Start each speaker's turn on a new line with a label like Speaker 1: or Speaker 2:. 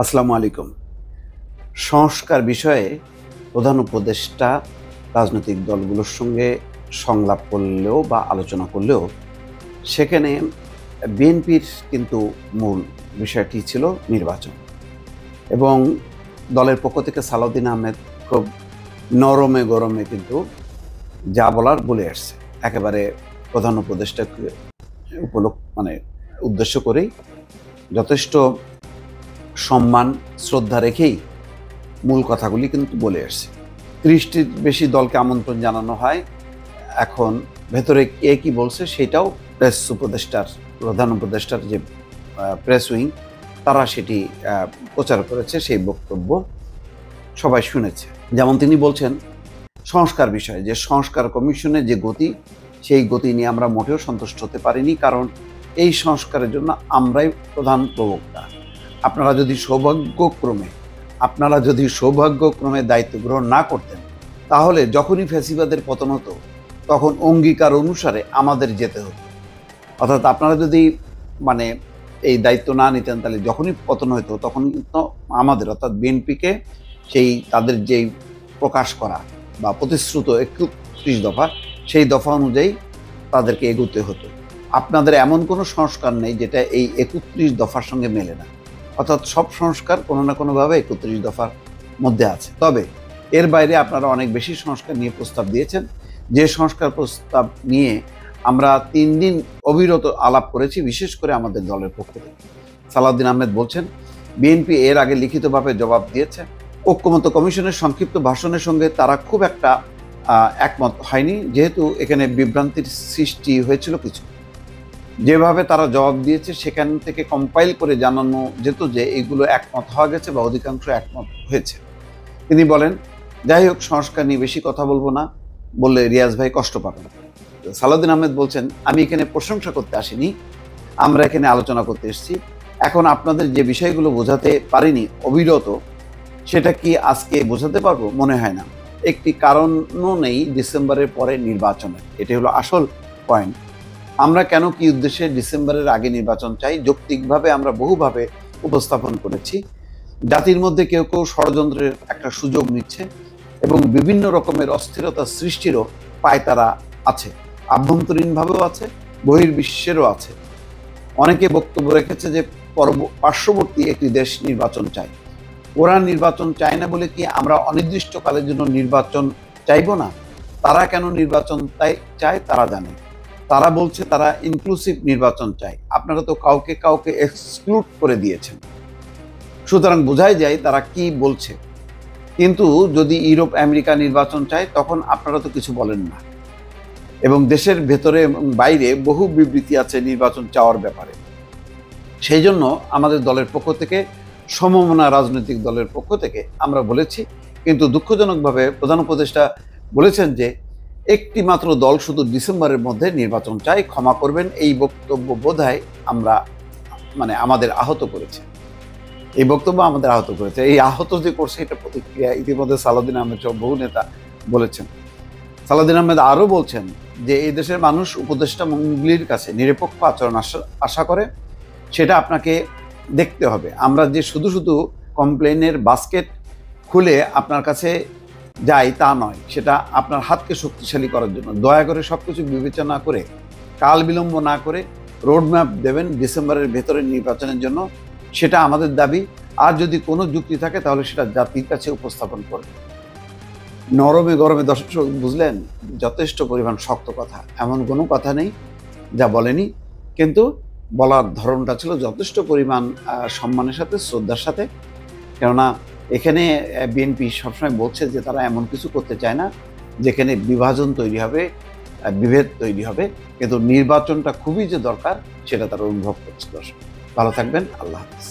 Speaker 1: আসসালামু আলাইকুম। সংস্কার বিষয়ে প্রধান উপদেষ্টা রাজনৈতিক দলগুলোর সঙ্গে সংলাপ করলেও বা আলোচনা করলেও সেখানে বিএনপির কিন্তু মূল বিষয়টি ছিল নির্বাচন। এবং দলের পক্ষ থেকে সালাউদ্দিন আহমেদ খুব নরমে গরমে কিন্তু যা বলার বলে আসছে। একেবারে প্রধান উপদেষ্টাকে উদ্দেশ্য করেই যথেষ্ট সম্মান শ্রদ্ধা রেখেই মূল কথাগুলি কিন্তু বলে আসছে। ৩০টির বেশি দলকে আমন্ত্রণ জানানো হয়। এখন ভেতরে কে কি বলছে সেটাও প্রধান উপদেষ্টার যে প্রেস উইং তারা সেটি প্রচার করেছে, সেই বক্তব্য সবাই শুনেছে। যেমন তিনি বলছেন সংস্কার বিষয়ে, যে সংস্কার কমিশনের যে গতি, সেই গতি নিয়ে আমরা মোটেও সন্তুষ্ট হতে পারিনি, কারণ এই সংস্কারের জন্য আমরাই প্রধান প্রবক্তা। আপনারা যদি সৌভাগ্যক্রমে দায়িত্ব গ্রহণ না করতেন, তাহলে যখনই ফ্যাসিবাদের পতন হতো তখন অঙ্গীকার অনুসারে আমাদের যেতে হতো। অর্থাৎ আপনারা যদি এই দায়িত্ব না নিতেন, তাহলে যখনই পতন হতো তখন কিন্তু আমাদের, অর্থাৎ বিএনপিকে সেই তাদের যেই প্রকাশ করা বা প্রতিশ্রুত ৩১ দফা, সেই দফা অনুযায়ী তাদেরকে এগোতে হতো। আপনাদের এমন কোনো সংস্কার নেই যেটা এই ৩১ দফার সঙ্গে মেলে না। অর্থাৎ সব সংস্কার কোনো না কোনোভাবে ৩১ দফার মধ্যে আছে। তবে এর বাইরে আপনারা অনেক বেশি সংস্কার নিয়ে প্রস্তাব দিয়েছেন, যে সংস্কার প্রস্তাব নিয়ে আমরা ৩ দিন অবিরত আলাপ করেছি, বিশেষ করে আমাদের দলের পক্ষ থেকে। সালাউদ্দিন আহমেদ বলছেন বিএনপি এর আগে লিখিতভাবে জবাব দিয়েছে। ঐক্যমত্য কমিশনের সংক্ষিপ্ত ভাষণের সঙ্গে তারা খুব একটা একমত হয়নি, যেহেতু এখানে বিভ্রান্তির সৃষ্টি হয়েছিল কিছু। যেভাবে তারা জবাব দিয়েছে সেখান থেকে কম্পাইল করে জানানো যেত যে এগুলো একমত হওয়া গেছে বা অধিকাংশ একমত হয়েছে। তিনি বলেন, যাই হোক, সংস্কার নিয়ে বেশি কথা বলবো না, বললে রিয়াজ ভাই কষ্ট পাবেন। সালাউদ্দিন আহমেদ বলছেন, আমি এখানে প্রশংসা করতে আসিনি, আমরা এখানে আলোচনা করতে এসেছি। এখন আপনাদের যে বিষয়গুলো বোঝাতে পারিনি অবিরত, সেটা কি আজকে বোঝাতে পারবো? মনে হয় না। একটি কারণও নেই ডিসেম্বরের পরে নির্বাচনের, এটি হলো আসল পয়েন্ট। আমরা কেন কি উদ্দেশ্যে ডিসেম্বরের আগে নির্বাচন চাই, যৌক্তিকভাবে আমরা বহুভাবে উপস্থাপন করেছি। জাতির মধ্যে কেউ কেউ ষড়যন্ত্রের একটা সুযোগ নিচ্ছে এবং বিভিন্ন রকমের অস্থিরতা সৃষ্টিরও পায়তারা আছে, আভ্যন্তরীণভাবেও আছে, বহির্বিশ্বেরও আছে। অনেকে বক্তব্য রেখেছে যে পার্শ্ববর্তী একটি দেশ নির্বাচন চায়। ওরা নির্বাচন চায় না বলে কি আমরা অনির্দিষ্টকালের জন্য নির্বাচন চাইব না? তারা কেন নির্বাচন চায় তারা জানে। তারা বলছে তারা ইনক্লুসিভ নির্বাচন চায়। আপনারা তো কাউকে কাউকে এক্সক্লুড করে দিয়েছেন, সুতরাং বোঝাই যায় তারা কি বলছে। কিন্তু যদি ইউরোপ আমেরিকা নির্বাচন চায়, তখন আপনারা তো কিছু বলেন না। এবং দেশের ভেতরে এবং বাইরে বহু বিবৃতি আছে নির্বাচন চাওয়ার ব্যাপারে। সেই জন্য আমাদের দলের পক্ষ থেকে, সমমনা রাজনৈতিক দলের পক্ষ থেকে আমরা বলেছি, কিন্তু দুঃখজনকভাবে প্রধান উপদেষ্টা বলেছেন যে একটি মাত্র দল শুধু ডিসেম্বরের মধ্যে নির্বাচন চাই। ক্ষমা করবেন, এই বক্তব্য বোধহয় আমাদের আহত করেছে। এই বক্তব্য আমাদের আহত করেছে। এই আহত যে করছে, এটা প্রতিক্রিয়া ইতিমধ্যে সালাউদ্দিন আহমেদ সহ বহু নেতা বলেছেন। সালাউদ্দিন আহমেদ আরও বলছেন যে এই দেশের মানুষ উপদেষ্টা মণ্ডলীর কাছে নিরপেক্ষ আচরণ আশা করে, সেটা আপনাকে দেখতে হবে। আমরা যে শুধু শুধু কমপ্লেনের বাস্কেট খুলে আপনার কাছে যাই তা নয়, সেটা আপনার হাতকে শক্তিশালী করার জন্য। দয়া করে সব কিছু বিবেচনা করে, কাল বিলম্ব না করে রোডম্যাপ দেবেন ডিসেম্বরের ভেতরে নির্বাচনের জন্য, সেটা আমাদের দাবি। আর যদি কোনো যুক্তি থাকে তাহলে সেটা জাতির কাছে উপস্থাপন করবে। নরমে গরমে, দর্শক বুঝলেন, যথেষ্ট পরিমাণ শক্ত কথা, এমন কোনো কথা নেই যা বলেনি, কিন্তু বলার ধরনটা ছিল যথেষ্ট পরিমাণ সম্মানের সাথে, শ্রদ্ধার সাথে। কেননা এখানে বিএনপি সবসময় বলছে যে তারা এমন কিছু করতে চায় না যেখানে বিভাজন তৈরি হবে, বিভেদ তৈরি হবে, কিন্তু নির্বাচনটা খুবই যে দরকার সেটা তারা অনুভব করছে। দর্শক ভালো থাকবেন, আল্লাহ হাফেজ।